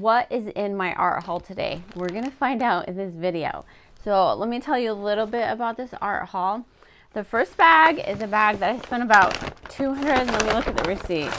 what is in my art haul today? We're gonna find out in this video. So let me tell you a little bit about this art haul. The first bag is a bag that I spent about $200. Let me look at the receipt.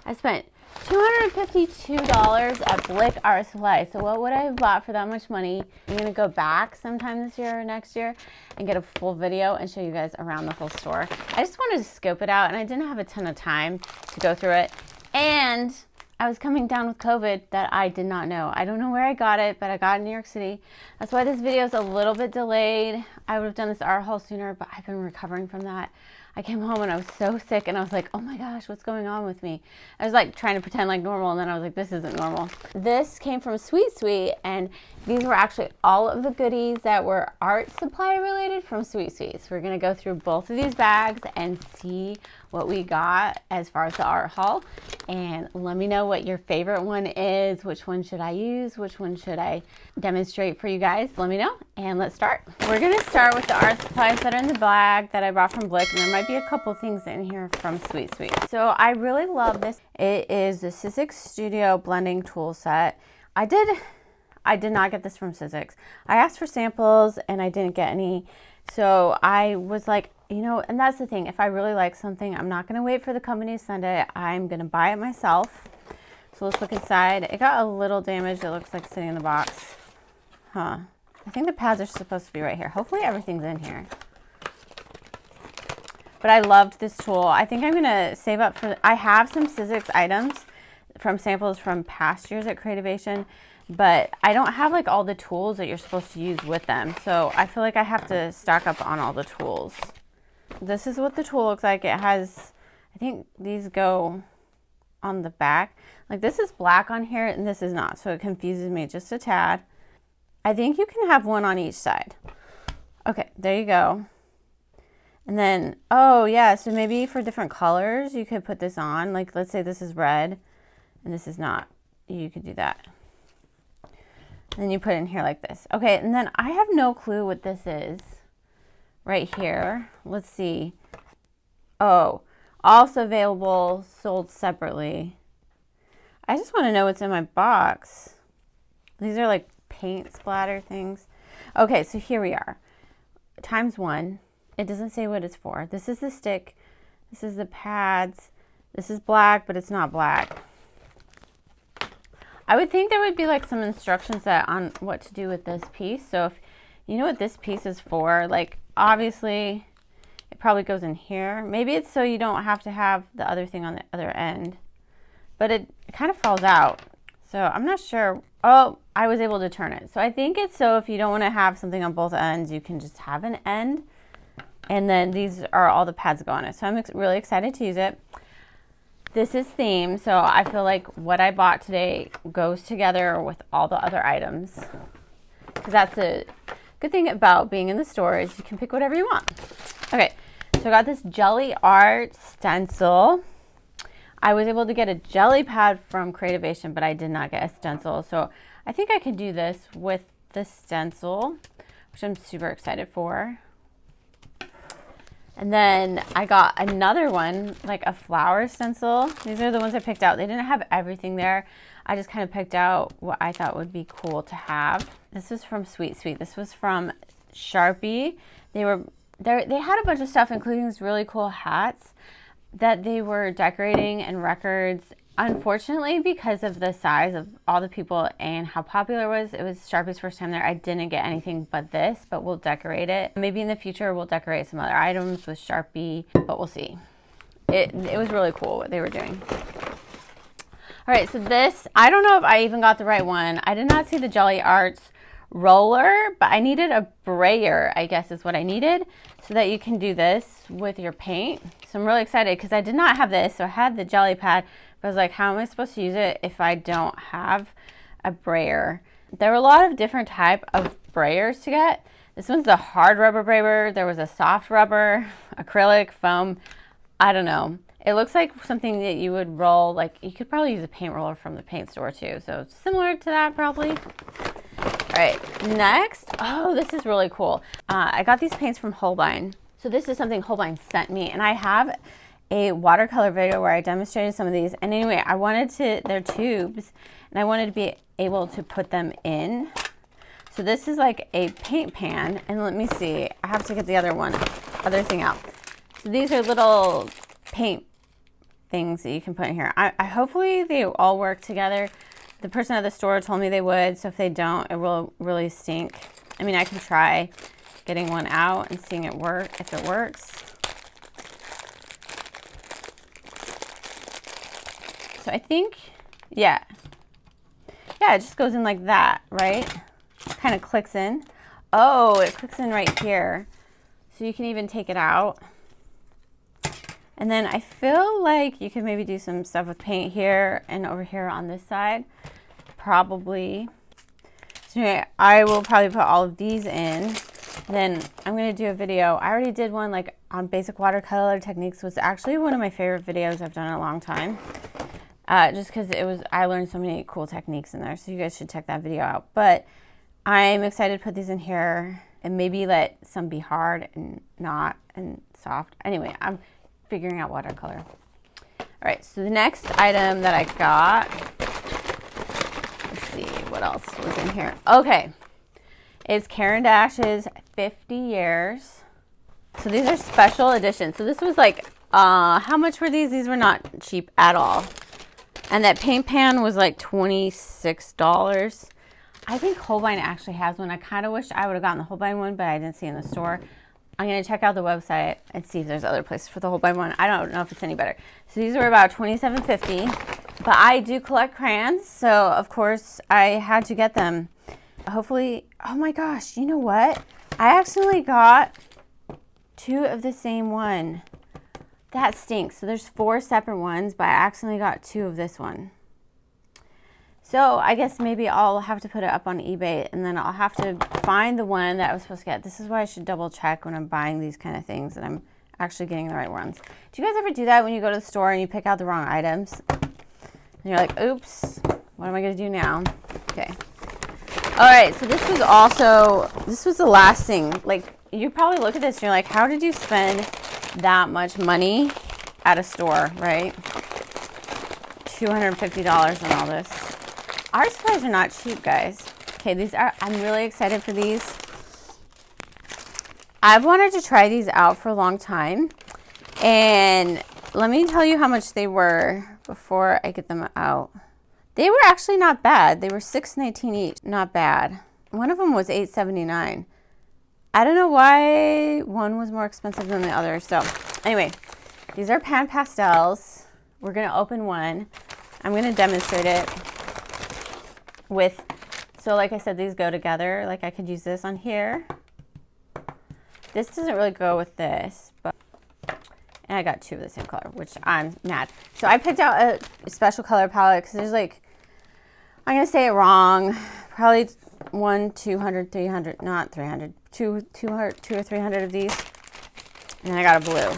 I spent $252 at Blick Art Supply. So what would I have bought for that much money? I'm gonna go back sometime this year or next year and get a full video and show you guys around the whole store. I just wanted to scope it out and I didn't have a ton of time to go through it. And I was coming down with COVID that I did not know. I don't know where I got it, but I got it in New York City. That's why this video is a little bit delayed. I would have done this art haul sooner, but I've been recovering from that. I came home and I was so sick and I was like, oh my gosh, what's going on with me? I was like trying to pretend like normal and then I was like, this isn't normal. This came from Sweet Suite and these were actually all of the goodies that were art supply related from Sweet Suite. So we're gonna go through both of these bags and see what we got as far as the art haul. And let me know what your favorite one is. Which one should I use? Which one should I demonstrate for you guys? Let me know and let's start. We're gonna start with the art supplies that are in the bag that I brought from Blick, and there might be a couple things in here from Sweet Suite. So I really love this. It is the Sizzix Studio blending tool set. I did not get this from Sizzix. I asked for samples and I didn't get any. So I was like, you know, and that's the thing. If I really like something, I'm not gonna wait for the company to send it. I'm gonna buy it myself. So let's look inside. It got a little damaged. It looks like sitting in the box. Huh. I think the pads are supposed to be right here. Hopefully everything's in here. But I loved this tool. I think I'm gonna save up for, I have some Sizzix items from samples from past years at Creativation, but I don't have like all the tools that you're supposed to use with them. So I feel like I have to stock up on all the tools. This is what the tool looks like. It has, I think these go on the back. Like this is black on here and this is not, so it confuses me just a tad. I think you can have one on each side. Okay, there you go. And then, oh yeah, so maybe for different colors, you could put this on. Like let's say this is red and this is not. You could do that. And then you put it in here like this. Okay, and then I have no clue what this is right here. Let's see. Oh, also available, sold separately. I just want to know what's in my box. These are like paint splatter things. Okay, so here we are. ×1. It doesn't say what it's for. This is the stick. This is the pads. This is black, but it's not black. I would think there would be like some instructions on what to do with this piece. So if you know what this piece is for, like obviously it probably goes in here. Maybe it's so you don't have to have the other thing on the other end, but it kind of falls out. So I'm not sure. Oh, I was able to turn it. So I think it's so if you don't want to have something on both ends, you can just have an end. And then these are all the pads that go on it. So I'm really excited to use it. This is themed, so I feel like what I bought today goes together with all the other items. Because that's a good thing about being in the store is you can pick whatever you want. Okay, so I got this jelly art stencil. I was able to get a jelly pad from Creativation, but I did not get a stencil. So I think I could do this with the stencil, which I'm super excited for. And then I got another one, like a flower stencil. These are the ones I picked out. They didn't have everything there. I just kind of picked out what I thought would be cool to have. This is from Sweet Suite. This was from Sharpie. They had a bunch of stuff, including these really cool hats that they were decorating and records. Unfortunately, because of the size of all the people and how popular it was Sharpie's first time there, I didn't get anything but this, but we'll decorate it. Maybe in the future we'll decorate some other items with Sharpie, but we'll see. It was really cool what they were doing. All right, so this, I don't know if I even got the right one. I did not see the Jelly Arts roller, but I needed a brayer, I guess is what I needed, so that you can do this with your paint. So I'm really excited because I did not have this, so I had the jelly pad. I was like, how am I supposed to use it if I don't have a brayer? There were a lot of different type of brayers to get. This one's a hard rubber brayer. There was a soft rubber, acrylic, foam. I don't know. It looks like something that you would roll, like you could probably use a paint roller from the paint store too. So it's similar to that probably. All right, next. Oh, this is really cool. I got these paints from Holbein. So this is something Holbein sent me, and I have a watercolor video where I demonstrated some of these. And anyway, I wanted to, they're tubes, and I wanted to be able to put them in. So this is like a paint pan, and let me see, I have to get the other thing out. So these are little paint things that you can put in here. I hopefully they all work together. The person at the store told me they would, so if they don't, it will really stink. I mean, I can try getting one out and seeing it work, if it works. So I think, yeah, it just goes in like that, right? Kind of clicks in. Oh, it clicks in right here. So you can even take it out. And then I feel like you could maybe do some stuff with paint here and over here on this side. Probably. So anyway, I will probably put all of these in. Then I'm going to do a video. I already did one like on basic watercolor techniques. It was actually one of my favorite videos I've done in a long time. Just because I learned so many cool techniques in there. So you guys should check that video out. But I'm excited to put these in here and maybe let some be hard and not and soft. Anyway, I'm figuring out watercolor. All right, so the next item that I got, let's see, what else was in here? Okay, it's Caran d'Ache's 50 years. So these are special editions. So this was like, how much were these? These were not cheap at all. And that paint pan was like $26. I think Holbein actually has one. I kind of wish I would have gotten the Holbein one, but I didn't see it in the store. I'm going to check out the website and see if there's other places for the Holbein one. I don't know if it's any better. So these were about $27.50. But I do collect crayons, so of course I had to get them. Hopefully, oh my gosh, you know what? I accidentally got 2 of the same one. That stinks. So there's 4 separate ones, but I accidentally got 2 of this one. So I guess maybe I'll have to put it up on eBay, and then I'll have to find the one that I was supposed to get. This is why I should double check when I'm buying these kind of things that I'm actually getting the right ones. Do you guys ever do that when you go to the store and you pick out the wrong items? And you're like, oops, what am I going to do now? Okay. All right, so this was the last thing. Like, you probably look at this and you're like, how did you spend that much money at a store, right? $250 on all this. Art supplies are not cheap, guys. Okay, I'm really excited for these. I've wanted to try these out for a long time. And let me tell you how much they were before I get them out. They were actually not bad. They were $6.19 each. Not bad. One of them was $8.79. I don't know why one was more expensive than the other. So anyway, these are PanPastels. We're going to open one. I'm going to demonstrate it with, so like I said, these go together. Like I could use this on here. This doesn't really go with this, but, and I got 2 of the same color, which I'm mad. So I picked out a special color palette because there's like, I'm going to say it wrong, probably 200, 300, not 300, 200, 2 or 300 of these. And I got a blue.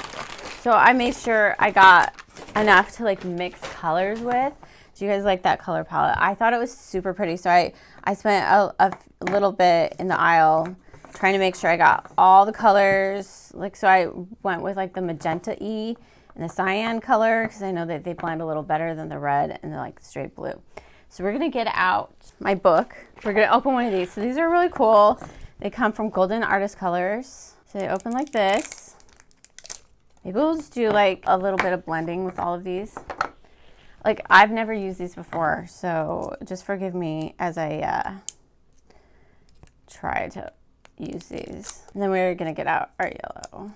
So I made sure I got enough to like mix colors with. Do you guys like that color palette? I thought it was super pretty. So I spent a little bit in the aisle trying to make sure I got all the colors. Like, so I went with like the magenta-y and the cyan color because I know that they blend a little better than the red and the like straight blue. So we're going to get out my book. We're going to open one of these. So these are really cool. They come from Golden Artist Colors. So they open like this. Maybe we'll just do like a little bit of blending with all of these. Like, I've never used these before, so just forgive me as I try to use these. And then we're going to get out our yellow.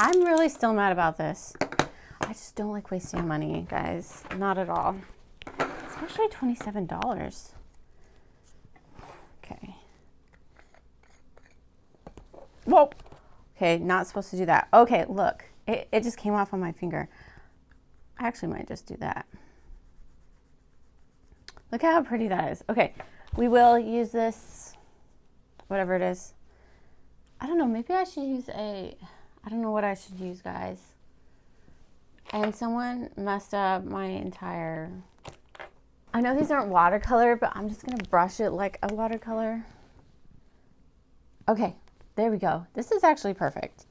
I'm really still mad about this. I just don't like wasting money, guys. Not at all. Especially $27. Okay. Whoa. Okay, not supposed to do that. Okay, look. It just came off on my finger. I actually might just do that. Look at how pretty that is. Okay, we will use this, whatever it is. I don't know, maybe I should use I don't know what I should use, guys. And someone messed up my entire, I know these aren't watercolor, but I'm just gonna brush it like a watercolor. Okay, there we go. This is actually perfect.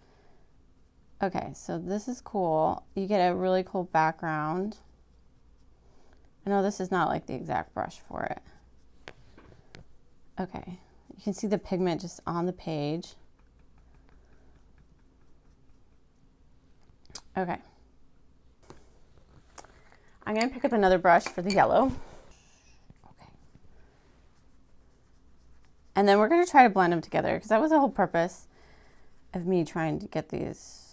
Okay, so this is cool. You get a really cool background. I know this is not like the exact brush for it. Okay, you can see the pigment just on the page. Okay. I'm gonna pick up another brush for the yellow. Okay. And then we're gonna try to blend them together because that was the whole purpose of me trying to get these.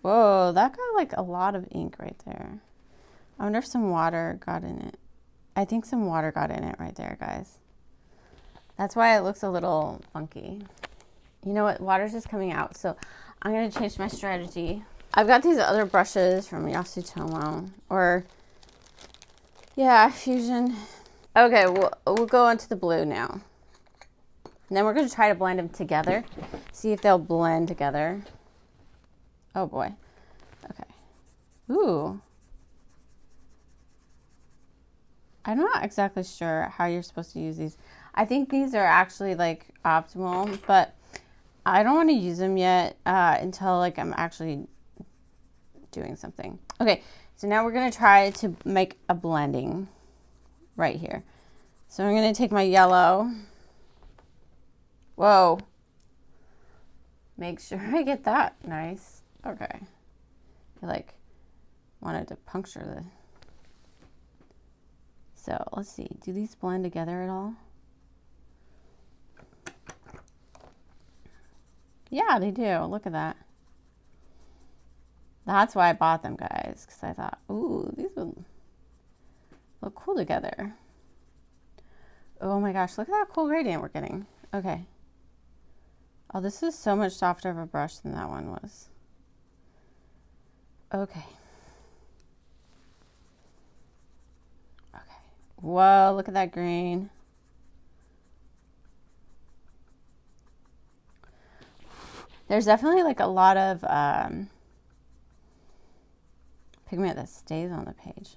Whoa, that got like a lot of ink right there. I wonder if some water got in it. I think some water got in it right there, guys. That's why it looks a little funky. You know what? Water's just coming out, so I'm going to change my strategy. I've got these other brushes from Yasutomo, or, yeah, Fusion. Okay, we'll go into the blue now. And then we're going to try to blend them together, see if they'll blend together. Oh boy. Okay. Ooh. I'm not exactly sure how you're supposed to use these. I think these are actually like optimal, but I don't want to use them yet until like I'm actually doing something. Okay, so now we're going to try to make a blending right here. So I'm going to take my yellow. Whoa. Make sure I get that nice. Okay. I like wanted to puncture the. So let's see. Do these blend together at all? Yeah, they do. Look at that. That's why I bought them, guys, because I thought, ooh, these would look cool together. Oh my gosh, look at that cool gradient we're getting. Okay. Oh, this is so much softer of a brush than that one was. Okay. Okay. Whoa, look at that green. There's definitely like a lot of pigment that stays on the page.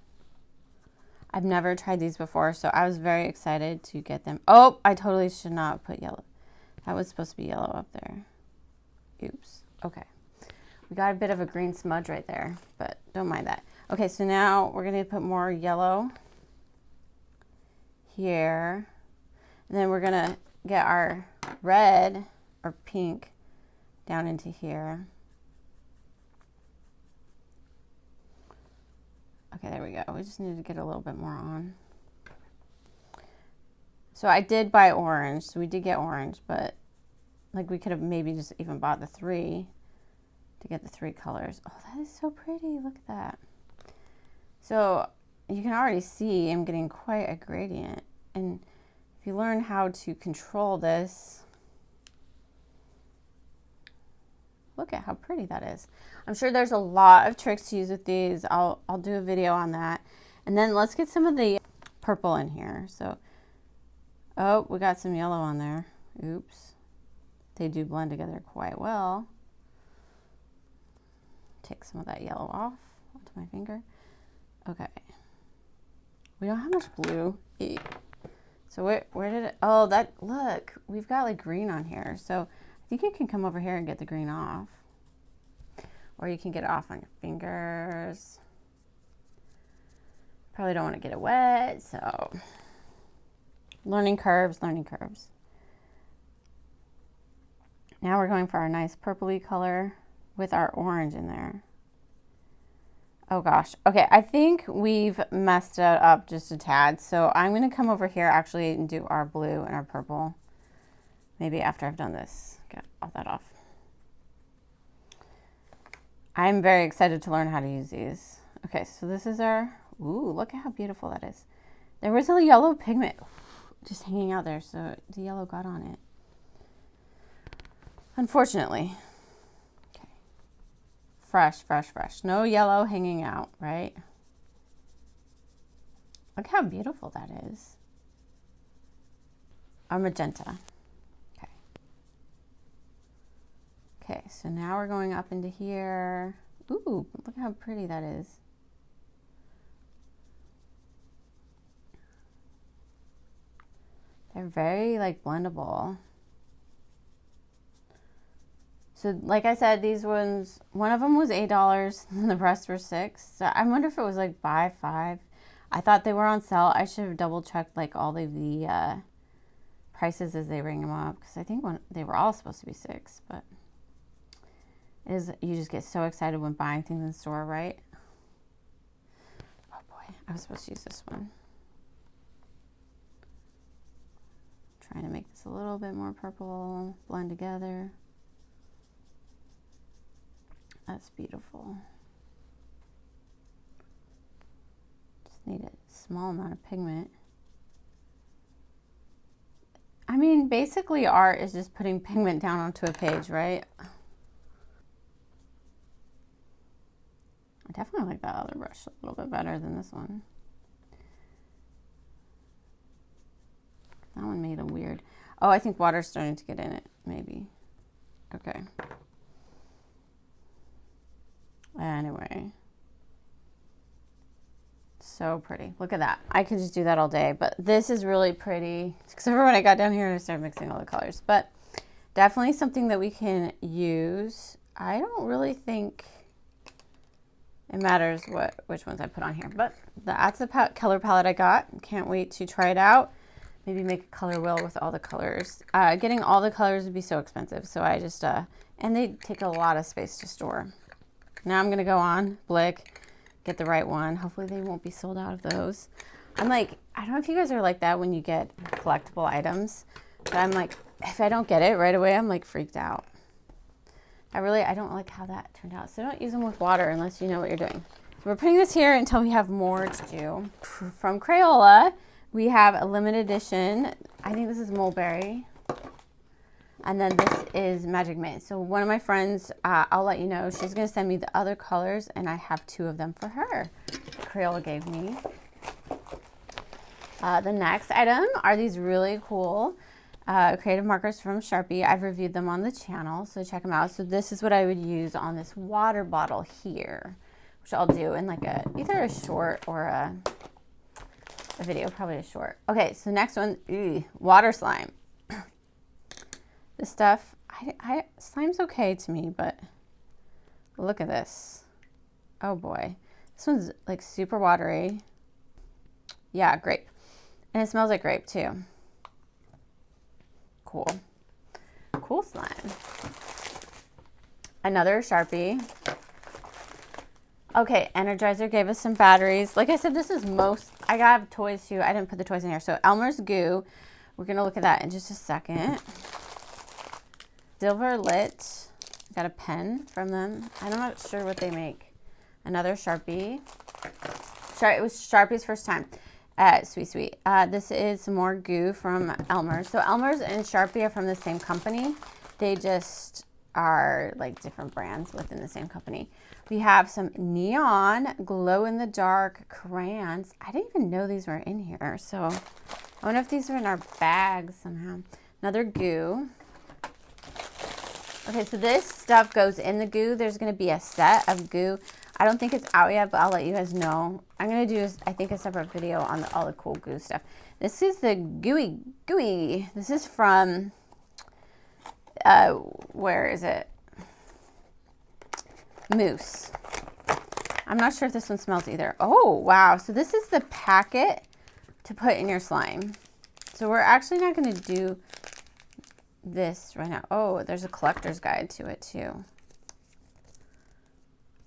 I've never tried these before, so I was very excited to get them. Oh, I totally should not put yellow. That was supposed to be yellow up there. Oops. Okay. We got a bit of a green smudge right there, but don't mind that. Okay, so now we're going to put more yellow here. And then we're going to get our red or pink down into here. Okay, there we go. We just need to get a little bit more on. So I did buy orange, so we did get orange, but like we could have maybe just even bought the 3 to get the 3 colors. Oh, that is so pretty. Look at that. So you can already see I'm getting quite a gradient. And if you learn how to control this, look at how pretty that is. I'm sure there's a lot of tricks to use with these. I'll do a video on that. And then let's get some of the purple in here. So, oh, we got some yellow on there. Oops. They do blend together quite well. Take some of that yellow off onto my finger. Okay. We don't have much blue. So where did it, oh, that, look, we've got like green on here. So I think you can come over here and get the green off. Or you can get it off on your fingers. Probably don't want to get it wet, so learning curves, learning curves. Now we're going for our nice purpley color with our orange in there. Oh gosh. Okay, I think we've messed it up just a tad. So I'm going to come over here actually and do our blue and our purple. Maybe after I've done this. Get all that off. I'm very excited to learn how to use these. Okay, so this is our, ooh, look at how beautiful that is. There was a yellow pigment just hanging out there, so the yellow got on it. Unfortunately. Okay. Fresh, fresh, fresh. No yellow hanging out, right? Look how beautiful that is. Our magenta. Okay. Okay, so now we're going up into here. Ooh, look how pretty that is. They're very like blendable. So like I said, these ones, one of them was $8 and the rest were $6. So I wonder if it was like buy 5. I thought they were on sale. I should have double checked like all of the prices as they ring them up, because I think they were all supposed to be $6, but you just get so excited when buying things in the store, right? Oh boy, I was supposed to use this one. Trying to make this a little bit more purple, blend together. That's beautiful. Just need a small amount of pigment. I mean, basically art is just putting pigment down onto a page, right? I definitely like that other brush a little bit better than this one. That one made a weird... Oh, I think water's starting to get in it, maybe. Okay. Anyway. So pretty. Look at that. I could just do that all day, but this is really pretty. Except for when I got down here and I started mixing all the colors. But definitely something that we can use. I don't really think it matters which ones I put on here, but that's the color palette I got. Can't wait to try it out. Maybe make a color wheel with all the colors. Getting all the colors would be so expensive, so I just, and they take a lot of space to store. Now I'm gonna go on Blick, get the right one. Hopefully they won't be sold out of those. I'm like, I don't know if you guys are like that when you get collectible items, but I'm like, if I don't get it right away, I'm like freaked out. I don't like how that turned out. So don't use them with water unless you know what you're doing. So we're putting this here until we have more to do. From Crayola, we have a limited edition. I think this is Mulberry. And then this is Magic Mint. So one of my friends, I'll let you know, she's gonna send me the other colors and I have 2 of them for her. Crayola gave me. The next item are these really cool creative markers from Sharpie. I've reviewed them on the channel, so check them out. So this is what I would use on this water bottle here, which I'll do in like either a short or a video, probably a short. Okay, so next one, water slime. This stuff, slime's okay to me, but look at this. Oh boy, this one's like super watery. Yeah, grape, and it smells like grape too. Cool. Cool slime. Another Sharpie. Okay, Energizer gave us some batteries. Like I said, this is I got toys too. I didn't put the toys in here. So Elmer's Goo. We're going to look at that in just a second. Silver Lit. Got a pen from them. I'm not sure what they make. Another Sharpie. It was Sharpie's first time at Sweet Suite. This is some more goo from Elmer's. So Elmer's and Sharpie are from the same company. They just are like different brands within the same company. We have some neon glow-in-the-dark crayons. I didn't even know these were in here. So I wonder if these are in our bags somehow. Another goo. Okay, so this stuff goes in the goo. There's going to be a set of goo. I don't think it's out yet, but I'll let you guys know. I'm going to do, I think, a separate video on all the cool goo stuff. This is the gooey. This is from, where is it? Mousse. I'm not sure if this one smells either. Oh, wow. So this is the packet to put in your slime. So we're actually not going to do this right now. Oh, there's a collector's guide to it too.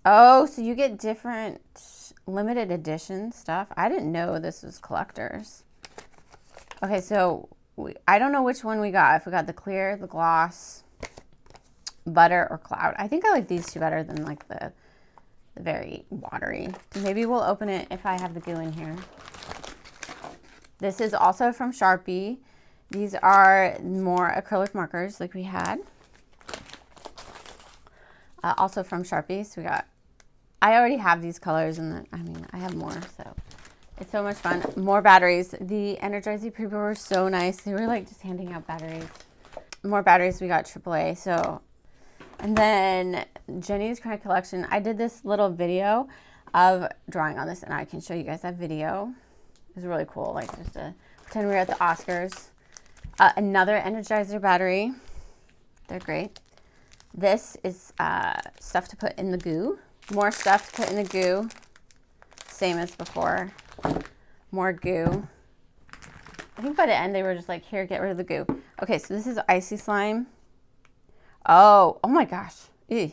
Oh, so you get different limited edition stuff. I didn't know this was collectors. Okay, so I don't know which one we got. If we got the clear, the gloss, butter, or cloud. I think I like these two better than like the very watery. Maybe we'll open it if I have the glue in here. This is also from Sharpie. These are more acrylic markers like we had. Also from Sharpie. So I already have these colors and I have more, so it's so much fun. More batteries. The Energizer people were so nice. They were like just handing out batteries. More batteries. We got AAA. So, and then Jenny's Crayon Collection. I did this little video of drawing on this and I can show you guys that video. It was really cool. Like just to pretend we were at the Oscars. Another Energizer battery. They're great. This is stuff to put in the goo. More stuff to put in the goo. Same as before. More goo. I think by the end they were just like, here, get rid of the goo. Okay, so this is icy slime. Oh my gosh. Ew.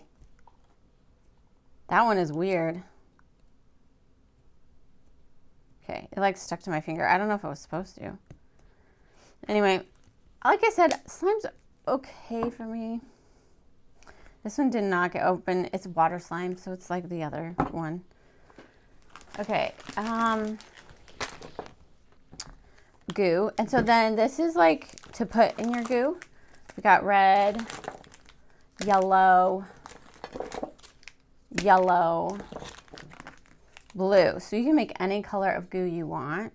That one is weird. Okay, it like stuck to my finger. I don't know if I was supposed to. Anyway, like I said, slime's okay for me. This one did not get open. It's water slime, so it's like the other one. Okay, goo. And so then this is like to put in your goo. We got red, yellow, blue. So you can make any color of goo you want.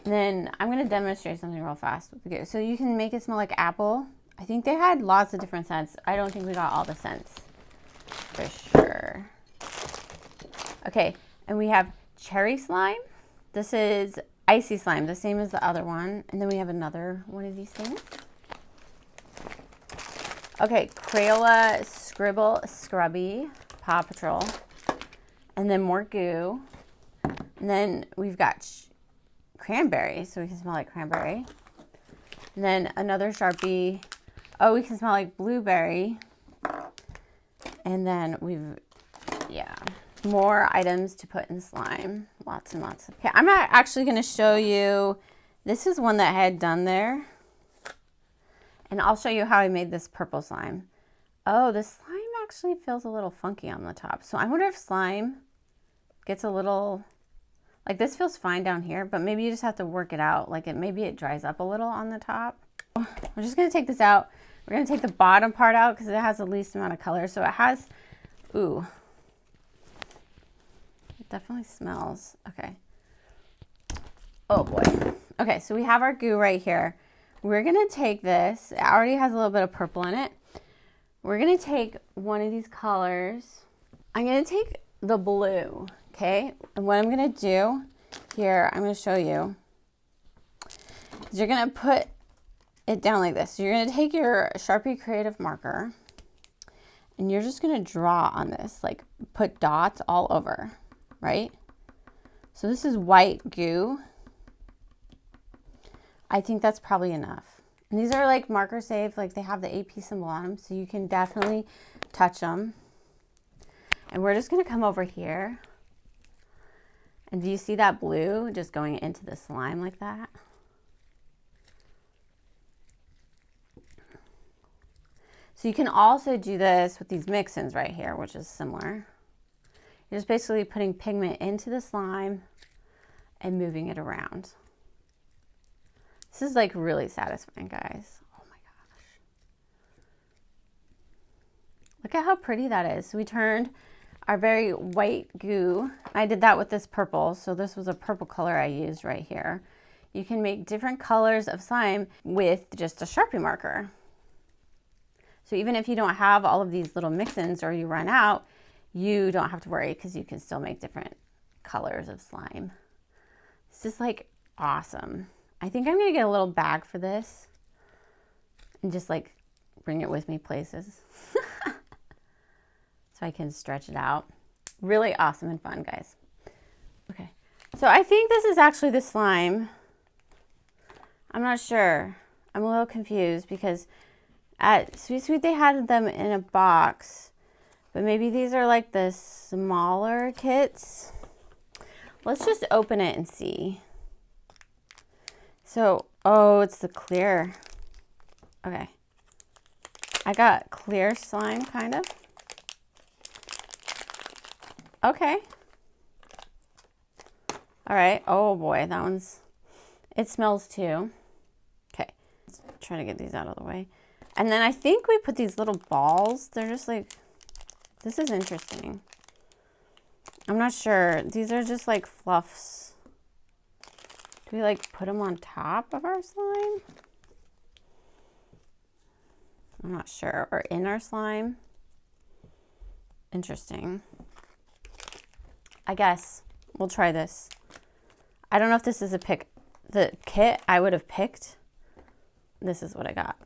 And then I'm going to demonstrate something real fast with the goo. So you can make it smell like apple. I think they had lots of different scents. I don't think we got all the scents for sure. Okay, and we have cherry slime. This is icy slime, the same as the other one. And then we have another one of these things. Okay, Crayola Scribble Scrubby Paw Patrol. And then more goo. And then we've got cranberry, so we can smell like cranberry. And then another Sharpie. Oh, we can smell like blueberry. And then more items to put in slime. Lots and lots. Okay, I'm actually going to show you. This is one that I had done there. And I'll show you how I made this purple slime. Oh, the slime actually feels a little funky on the top. So I wonder if slime gets a little, like this feels fine down here, but maybe you just have to work it out. Like maybe it dries up a little on the top. We're just going to take this out. We're going to take the bottom part out because it has the least amount of color. So it has, ooh, it definitely smells. Okay. Oh boy. Okay, so we have our goo right here. We're going to take this. It already has a little bit of purple in it. We're going to take one of these colors. I'm going to take the blue, okay? And what I'm going to do here, I'm going to show you. You're going to put it down like this. So you're going to take your Sharpie Creative Marker and you're just going to draw on this, like put dots all over, right? So this is white goo. I think that's probably enough. And these are like marker safe, like they have the AP symbol on them, so you can definitely touch them. And we're just going to come over here. And do you see that blue just going into the slime like that? So you can also do this with these mix-ins right here, which is similar. You're just basically putting pigment into the slime and moving it around. This is like really satisfying, guys. Oh my gosh. Look at how pretty that is. So we turned our very white goo. I did that with this purple. So this was a purple color I used right here. You can make different colors of slime with just a Sharpie marker. So even if you don't have all of these little mix-ins or you run out, you don't have to worry because you can still make different colors of slime. It's just like awesome. I think I'm going to get a little bag for this and just like bring it with me places so I can stretch it out. Really awesome and fun, guys. Okay, so I think this is actually the slime. I'm not sure. I'm a little confused because at Sweet Sweet they had them in a box, but maybe these are like the smaller kits. Let's just open it and see. So, oh, it's the clear. Okay. I got clear slime, kind of. Okay. All right. Oh, boy. That one's... It smells, too. Okay. Let's try to get these out of the way. And then I think we put these little balls. They're just like... This is interesting. I'm not sure. These are just like fluffs. Do we like put them on top of our slime? I'm not sure. Or in our slime? Interesting. I guess we'll try this. I don't know if this is the kit I would have picked. This is what I got.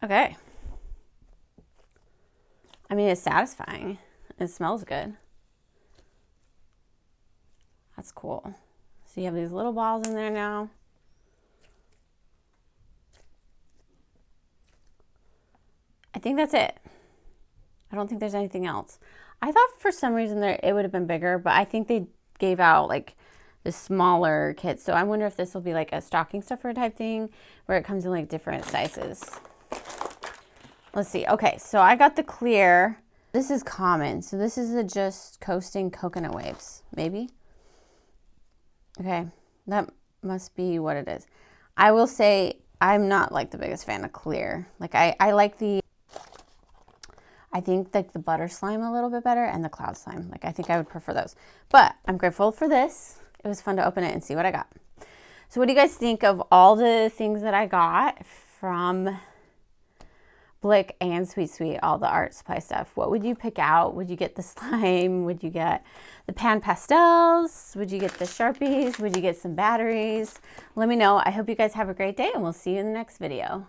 Okay. I mean, it's satisfying. It smells good. That's cool. So you have these little balls in there now. I think that's it. I don't think there's anything else. I thought for some reason there it would have been bigger, but I think they gave out like the smaller kits. So I wonder if this will be like a stocking stuffer type thing where it comes in like different sizes. Let's see. Okay, so I got the clear. This is common. So this is the Just Coasting Coconut Waves, maybe. Okay, that must be what it is. I will say I'm not like the biggest fan of clear. Like I like the, I think like the butter slime a little bit better and the cloud slime. Like I think I would prefer those. But I'm grateful for this. It was fun to open it and see what I got. So what do you guys think of all the things that I got from Blick and Sweet Suite, all the art supply stuff? What would you pick out? Would you get the slime? Would you get the PanPastels? Would you get the Sharpies? Would you get some batteries? Let me know. I hope you guys have a great day and we'll see you in the next video.